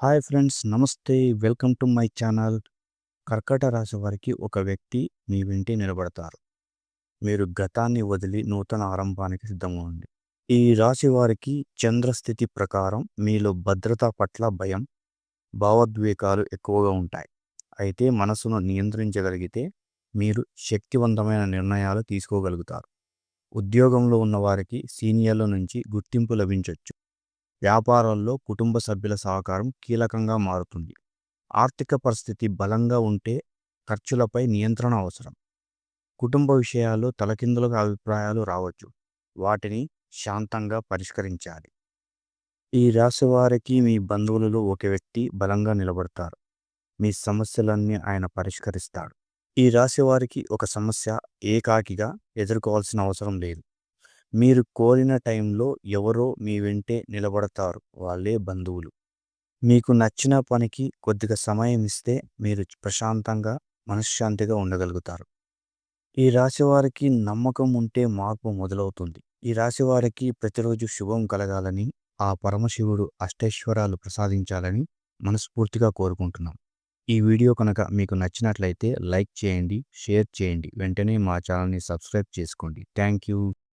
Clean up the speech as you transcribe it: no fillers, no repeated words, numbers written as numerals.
Hi friends, నమస్తే. Welcome to my channel. కర్కట రాశి వారికి ఒక వ్యక్తి మీ వెంటే నిలబడతారు. మీరు గతాన్ని వదిలి నూతన ఆరంభానికి సిద్ధంగా ఉంది. ఈ రాశి వారికి చంద్రస్థితి ప్రకారం మీలో భద్రత పట్ల భయం, భావోద్వేగాలు ఎక్కువగా ఉంటాయి. అయితే మనసును నియంత్రించగలిగితే మీరు శక్తివంతమైన నిర్ణయాలు తీసుకోగలుగుతారు. ఉద్యోగంలో ఉన్నవారికి సీనియర్ల నుంచి గుర్తింపు లభించొచ్చు. వ్యాపారాల్లో కుటుంబ సభ్యుల సహకారం కీలకంగా మారుతుంది. ఆర్థిక పరిస్థితి బలంగా ఉంటే ఖర్చులపై నియంత్రణ అవసరం. కుటుంబ విషయాల్లో తలకిందులుగా అభిప్రాయాలు రావచ్చు. వాటిని శాంతంగా పరిష్కరించాలి. ఈ రాశి వారికి మీ బంధువులలో ఒక వ్యక్తి బలంగా నిలబడతారు. మీ సమస్యలన్నీ ఆయన పరిష్కరిస్తాడు. ఈ రాశి వారికి ఒక సమస్య ఏకాకిగా ఎదుర్కోవాల్సిన అవసరం లేదు. మీరు కోరిన టైంలో ఎవరో మీ వెంటే నిలబడతారు. వాళ్ళే బంధువులు. మీకు నచ్చిన పనికి కొద్దిగా సమయం ఇస్తే మీరు ప్రశాంతంగా, మనశ్శాంతిగా ఉండగలుగుతారు. ఈ రాశి వారికి నమ్మకం ఉంటే మార్పు మొదలవుతుంది. ఈ రాశి వారికి ప్రతిరోజు శుభం కలగాలని, ఆ పరమశివుడు అష్టైశ్వరాలు ప్రసాదించాలని మనస్ఫూర్తిగా కోరుకుంటున్నాం. ఈ వీడియో కనుక మీకు నచ్చినట్లయితే లైక్ చేయండి, షేర్ చేయండి. వెంటనే మా ఛానల్ని సబ్స్క్రైబ్ చేసుకోండి. Thank you.